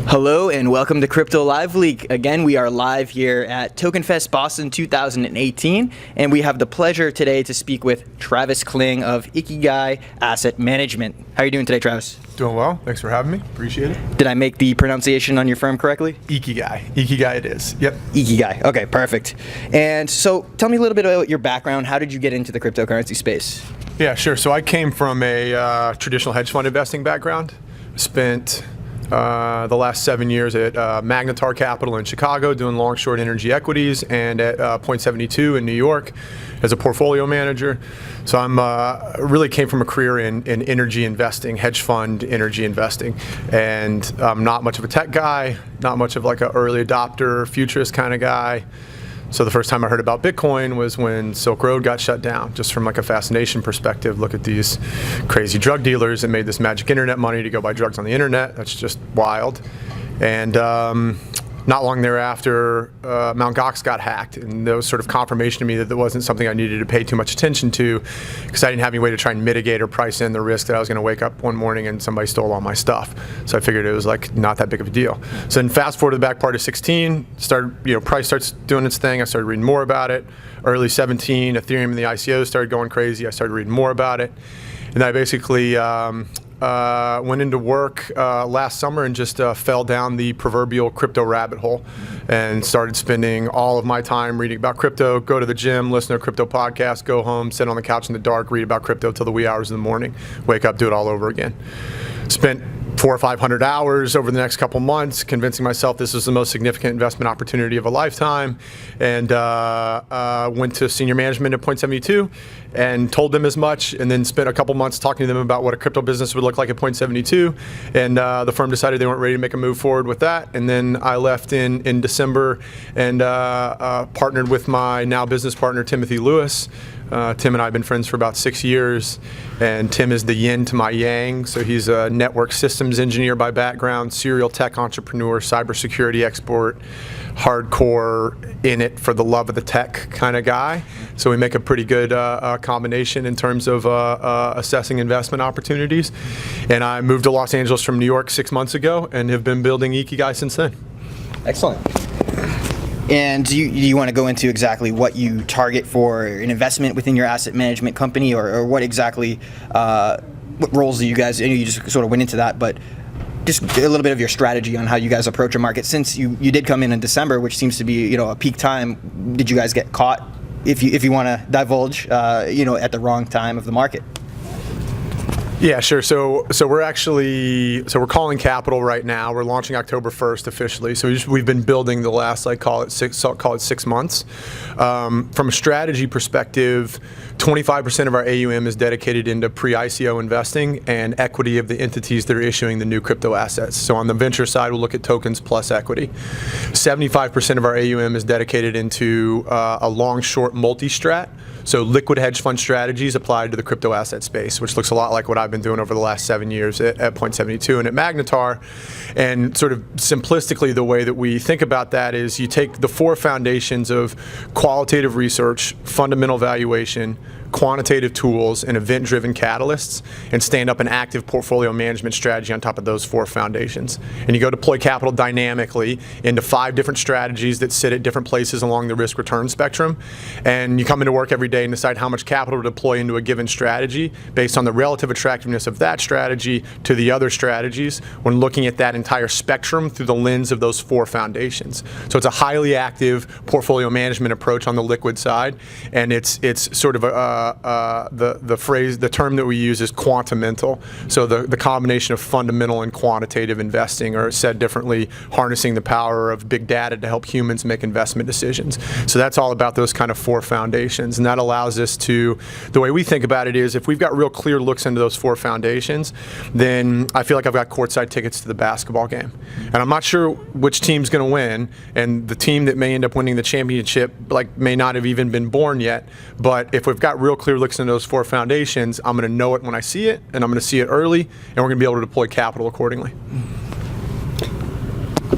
Hello and welcome to CryptoLiveLeak. Again, we are live here at Tokenfest Boston 2018, and we have the pleasure today to speak with Travis Kling of Ikigai Asset Management. How are you doing today, Travis? Doing well. Thanks for having me. Appreciate it. Did I make the pronunciation on your firm correctly? Ikigai. Ikigai it is. Yep. Ikigai. Okay, perfect. And so tell me a little bit about your background. How did you get into the cryptocurrency space? Yeah, sure. So I came from a traditional hedge fund investing background. Spent the last 7 years at Magnetar Capital in Chicago doing long-short energy equities, and at Point 72 in New York as a portfolio manager. So I'm really came from a career in energy investing, hedge fund energy investing, and I'm not much of a tech guy, not much of like an early adopter, futurist kind of guy. So the first time I heard about Bitcoin was when Silk Road got shut down, just from like a fascination perspective. Look at these crazy drug dealers that made this magic internet money to go buy drugs on the internet. That's just wild. And not long thereafter, Mt. Gox got hacked, and that was sort of confirmation to me that there wasn't something I needed to pay too much attention to, because I didn't have any way to try and mitigate or price in the risk that I was going to wake up one morning and somebody stole all my stuff. So I figured it was like not that big of a deal. So then fast forward to the back part of 16, price starts doing its thing. I started reading more about it. Early 17, Ethereum and the ICOs started going crazy. I started reading more about it, and I basically went into work last summer and just fell down the proverbial crypto rabbit hole and started spending all of my time reading about crypto, go to the gym, listen to a crypto podcast, go home, sit on the couch in the dark, read about crypto till the wee hours of the morning, wake up, do it all over again. Spent 400 or 500 hours over the next couple months convincing myself this was the most significant investment opportunity of a lifetime, and went to senior management at Point 72 and told them as much, and then spent a couple months talking to them about what a crypto business would look like at Point 72, and the firm decided they weren't ready to make a move forward with that, and then I left in December and partnered with my now business partner, Timothy Lewis. Tim and I have been friends for about 6 years, and Tim is the yin to my yang. So he's a network systems engineer by background, serial tech entrepreneur, cybersecurity expert, hardcore in it for the love of the tech kind of guy. So we make a pretty good combination in terms of assessing investment opportunities. And I moved to Los Angeles from New York 6 months ago and have been building Ikigai since then. Excellent. And do you want to go into exactly what you target for an investment within your asset management company, or what exactly, what roles do you guys, I know you just sort of went into that, but just a little bit of your strategy on how you guys approach a market. Since you did come in December, which seems to be a peak time, did you guys get caught, if you want to divulge, at the wrong time of the market? Yeah, sure. So we're calling capital right now. We're launching October 1st officially. So we've been building the last call it 6 months. From a strategy perspective, 25% of our AUM is dedicated into pre-ICO investing and equity of the entities that are issuing the new crypto assets. So on the venture side, we'll look at tokens plus equity. 75% of our AUM is dedicated into a long-short multi-strat. So liquid hedge fund strategies applied to the crypto asset space, which looks a lot like what I've been doing over the last 7 years at Point 72 and at Magnetar. And sort of simplistically, the way that we think about that is you take the four foundations of qualitative research, fundamental valuation, quantitative tools, and event-driven catalysts, and stand up an active portfolio management strategy on top of those four foundations. And you go deploy capital dynamically into 5 different strategies that sit at different places along the risk-return spectrum. And you come into work every day and decide how much capital to deploy into a given strategy based on the relative attractiveness of that strategy to the other strategies when looking at that entire spectrum through the lens of those 4 foundations. So it's a highly active portfolio management approach on the liquid side, and it's sort of the term that we use is quantamental. So the combination of fundamental and quantitative investing, or said differently, harnessing the power of big data to help humans make investment decisions. So that's all about those kind of 4 foundations, and that allows us to, the way we think about it is, if we've got real clear looks into those 4 foundations, then I feel like I've got courtside tickets to the basketball game. And I'm not sure which team's going to win, and the team that may end up winning the championship may not have even been born yet, but if we've got real clear looks into those 4 foundations, I'm going to know it when I see it, and I'm going to see it early, and we're going to be able to deploy capital accordingly.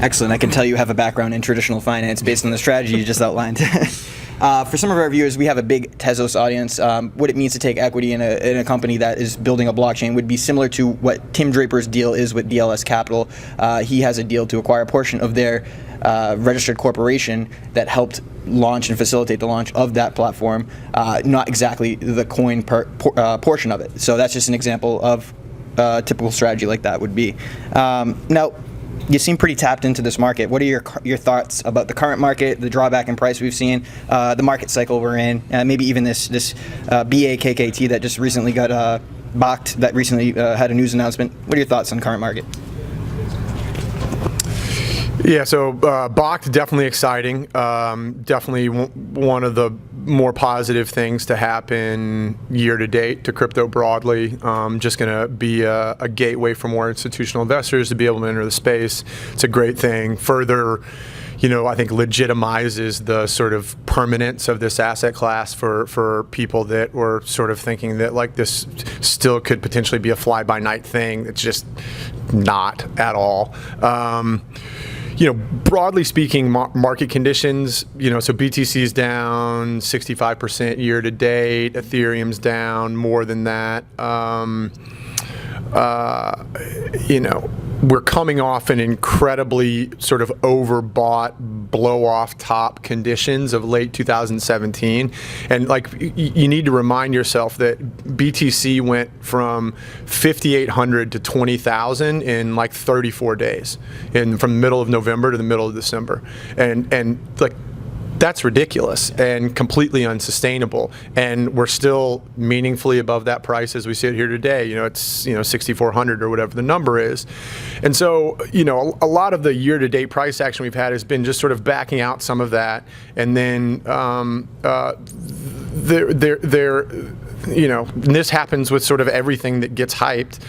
Excellent. I can tell you have a background in traditional finance based on the strategy you just outlined. For some of our viewers, we have a big Tezos audience. What it means to take equity in a company that is building a blockchain would be similar to what Tim Draper's deal is with DLS Capital. He has a deal to acquire a portion of their registered corporation that helped launch and facilitate the launch of that platform, not exactly the coin portion of it. So that's just an example of a typical strategy like that would be. Now, you seem pretty tapped into this market. What are your thoughts about the current market, the drawback in price we've seen, the market cycle we're in, maybe even this BAKKT that just recently got BOC'd, that recently had a news announcement? What are your thoughts on current market? Yeah, so BOC'd, definitely exciting. Definitely one of the more positive things to happen year to date to crypto broadly. Just going to be a gateway for more institutional investors to be able to enter the space. It's a great thing. Further, I think legitimizes the sort of permanence of this asset class for people that were sort of thinking that like this still could potentially be a fly-by-night thing. It's just not at all. Broadly speaking, market conditions, so BTC's down 65% year to date, Ethereum's down more than that. We're coming off an incredibly sort of overbought, blow-off top conditions of late 2017. And you need to remind yourself that BTC went from 5,800 to 20,000 in 34 days, from the middle of November to the middle of December. And that's ridiculous and completely unsustainable. And we're still meaningfully above that price as we sit here today. It's 6,400 or whatever the number is. And so, a lot of the year-to-date price action we've had has been just sort of backing out some of that. And then and this happens with sort of everything that gets hyped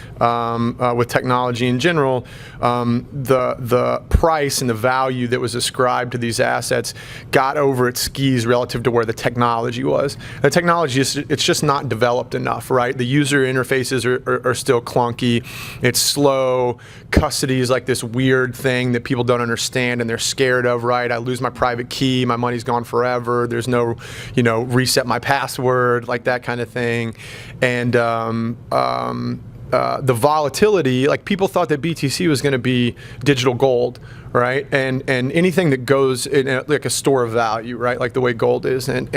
with technology in general. The price and the value that was ascribed to these assets got over its skis relative to where the technology was. The technology it's just not developed enough, right? The user interfaces are still clunky. It's slow. Custody is like this weird thing that people don't understand and they're scared of, right? I lose my private key, my money's gone forever. There's no, reset my password, like that kind of thing. And the volatility, people thought that BTC was going to be digital gold, right? And anything that goes in a store of value, right? Like the way gold is, and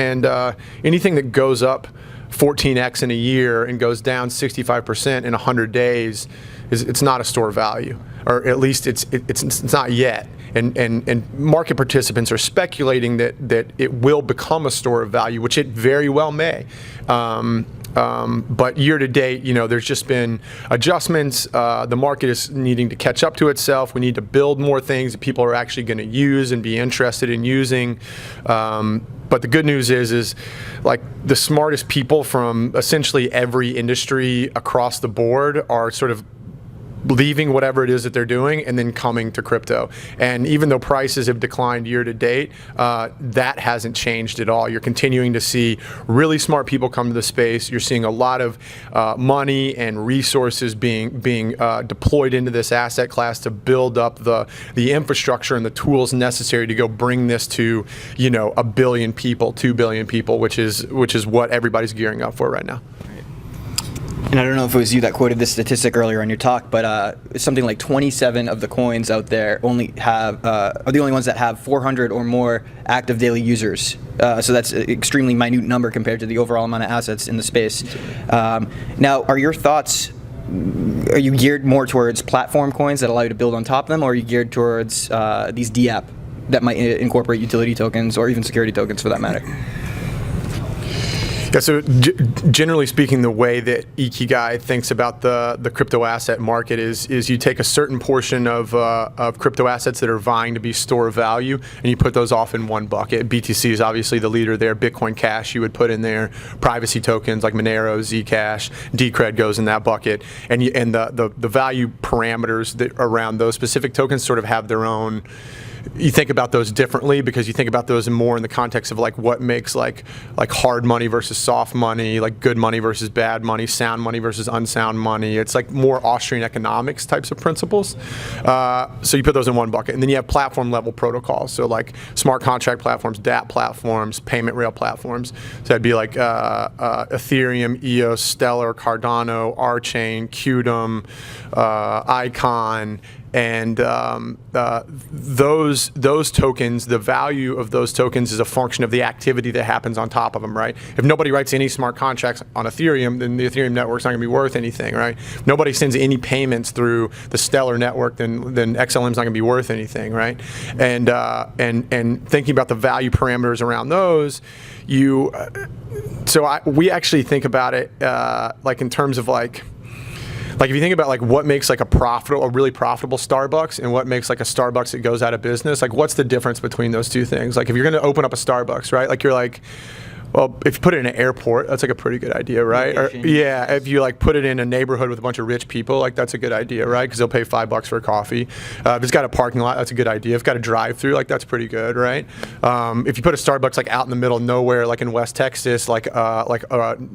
anything that goes up 14x in a year and goes down 65% in 100 days, it's not a store of value, or at least it's not yet. And market participants are speculating that it will become a store of value, which it very well may. But year to date, there's just been adjustments. The market is needing to catch up to itself. We need to build more things that people are actually going to use and be interested in using. But the good news is the smartest people from essentially every industry across the board are sort of leaving whatever it is that they're doing and then coming to crypto. And even though prices have declined year to date, that hasn't changed at all. You're continuing to see really smart people come to the space. You're seeing a lot of money and resources being deployed into this asset class to build up the infrastructure and the tools necessary to go bring this to 1 billion people, 2 billion people, which is what everybody's gearing up for right now. And I don't know if it was you that quoted this statistic earlier on your talk, but something like 27 of the coins out there only have are the only ones that have 400 or more active daily users. So that's an extremely minute number compared to the overall amount of assets in the space. Now, are your thoughts? Are you geared more towards platform coins that allow you to build on top of them, or are you geared towards these DApp that might incorporate utility tokens or even security tokens for that matter? Yeah, so generally speaking, the way that Ikigai thinks about the crypto asset market is you take a certain portion of crypto assets that are vying to be store of value, and you put those off in one bucket. BTC is obviously the leader there. Bitcoin Cash you would put in there. Privacy tokens like Monero, Zcash, Decred goes in that bucket. And the value parameters that around those specific tokens sort of have their own. You think about those differently because you think about those more in the context of what makes like hard money versus soft money, like good money versus bad money, sound money versus unsound money. It's like more Austrian economics types of principles. So you put those in one bucket. And then you have platform level protocols. So like smart contract platforms, DApp platforms, payment rail platforms. So that'd be like Ethereum, EOS, Stellar, Cardano, Archain, Qdom, Icon. And those tokens, the value of those tokens is a function of the activity that happens on top of them, right? If nobody writes any smart contracts on Ethereum, then the Ethereum network's not going to be worth anything, right? If nobody sends any payments through the Stellar network, then XLM's not going to be worth anything, right? And thinking about the value parameters around those, we actually think about it like in terms of like if you think about like what makes like a really profitable Starbucks and what makes like a Starbucks that goes out of business, like what's the difference between those two things? Like if you're going to open up a Starbucks, right? Like you're like, well, if you put it in an airport, that's like a pretty good idea, right? Or, yeah, if you like put it in a neighborhood with a bunch of rich people, like that's a good idea, right? Because they'll pay $5 for a coffee. If it's got a parking lot, that's a good idea. If it's got a drive-through, like that's pretty good, right? If you put a Starbucks like out in the middle of nowhere, like in West Texas, like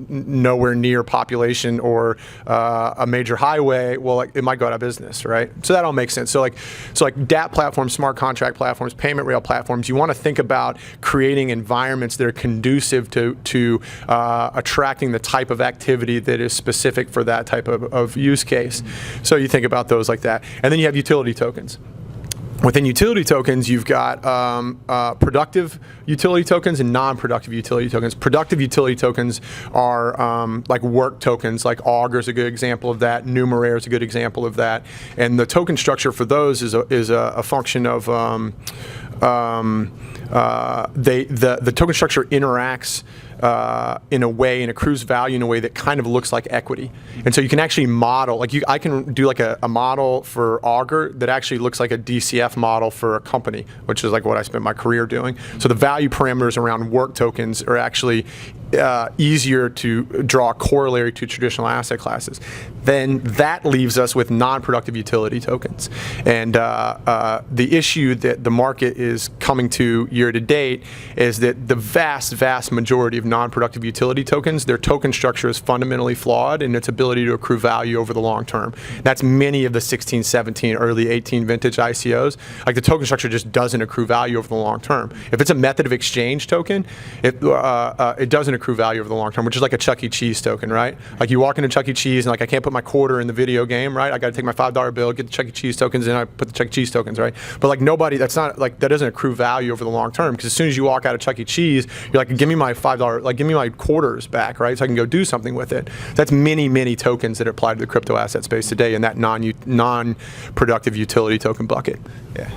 nowhere near population or a major highway, well, like it might go out of business, right? So that all makes sense. So like DApp platforms, smart contract platforms, payment rail platforms, you want to think about creating environments that are conducive to attracting the type of activity that is specific for that type of use case. So you think about those like that. And then you have utility tokens. Within utility tokens, you've got productive utility tokens and non-productive utility tokens. Productive utility tokens are like work tokens, like Augur is a good example of that, Numeraire is a good example of that. And the token structure for those is a function of the token structure interacts in a way and accrues value in a way that kind of looks like equity. And so you can actually model, like I can do like a model for Augur that actually looks like a DCF model for a company, which is like what I spent my career doing. So the value parameters around work tokens are actually easier to draw a corollary to traditional asset classes. Then that leaves us with non-productive utility tokens. And the issue that the market is coming to year to date is that the vast majority of non-productive utility tokens, their token structure is fundamentally flawed in its ability to accrue value over the long term. That's many of the 16, 17, early 18 vintage ICOs. Like the token structure just doesn't accrue value over the long term. If it's a method of exchange token, it doesn't accrue value over the long term, which is like a Chuck E. Cheese token, right? Like you walk into Chuck E. Cheese and like I can't put my quarter in the video game, right? I got to take my $5 bill, get the Chuck E. Cheese tokens, and I put the Chuck E. Cheese tokens, right? But like that doesn't accrue value over the long term, because as soon as you walk out of Chuck E. Cheese, you're like, give me my $5, like give me my quarters back, right? So I can go do something with it. That's many tokens that apply to the crypto asset space today in that non-productive utility token bucket. Yeah.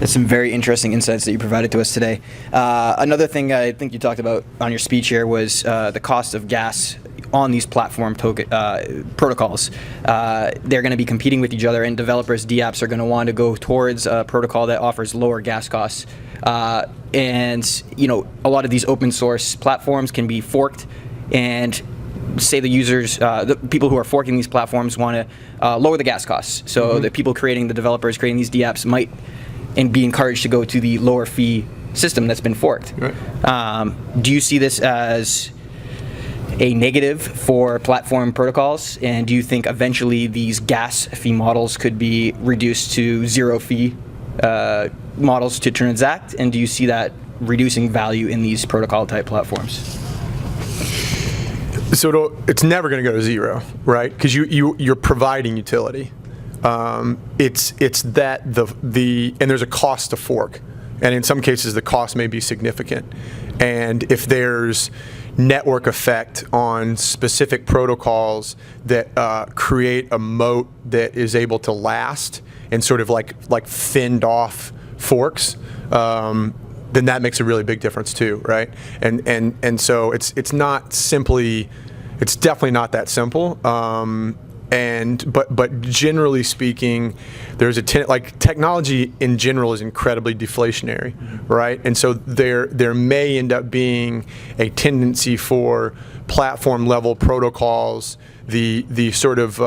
That's some very interesting insights that you provided to us today. Another thing I think you talked about on your speech here was the cost of gas on these platform protocols. They're going to be competing with each other, and developers, DApps, are going to want to go towards a protocol that offers lower gas costs. And a lot of these open source platforms can be forked, and say the users, the people who are forking these platforms want to lower the gas costs. So the people the developers creating these DApps might and be encouraged to go to the lower fee system that's been forked. Right. Do you see this as a negative for platform protocols? And do you think eventually these gas fee models could be reduced to zero fee models to transact? And do you see that reducing value in these protocol type platforms? So it's never going to go to zero, right? Because you're providing utility. It's that and there's a cost to fork, and in some cases the cost may be significant. And if there's network effect on specific protocols that create a moat that is able to last and sort of like thinned off forks, then that makes a really big difference too, right? And so it's definitely not that simple. But generally speaking, there's technology in general is incredibly deflationary, right? And so there may end up being a tendency for platform level protocols, the sort of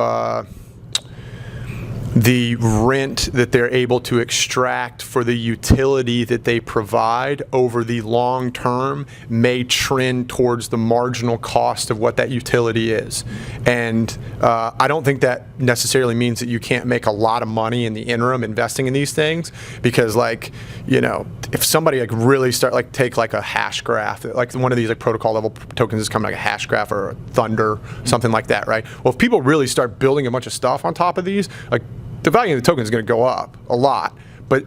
the rent that they're able to extract for the utility that they provide over the long term may trend towards the marginal cost of what that utility is. And I don't think that necessarily means that you can't make a lot of money in the interim investing in these things, because, like, you know, if somebody like really start like take like a hash graph, like one of these like protocol level tokens is coming like a hash graph or a Thunder, something like that, right? Well, if people really start building a bunch of stuff on top of these, like, the value of the token is going to go up a lot, but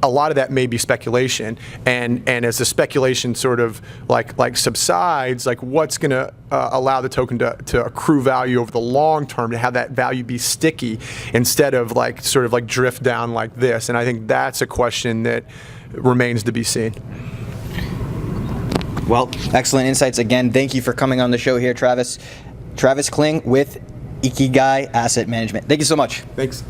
a lot of that may be speculation, and as the speculation sort of like subsides, like what's going to allow the token to accrue value over the long term, to have that value be sticky instead of like sort of like drift down like this. And I think that's a question that remains to be seen. Well, excellent insights again. Thank you for coming on the show here, Travis. Travis Kling with Ikigai Asset Management. Thank you so much. Thanks.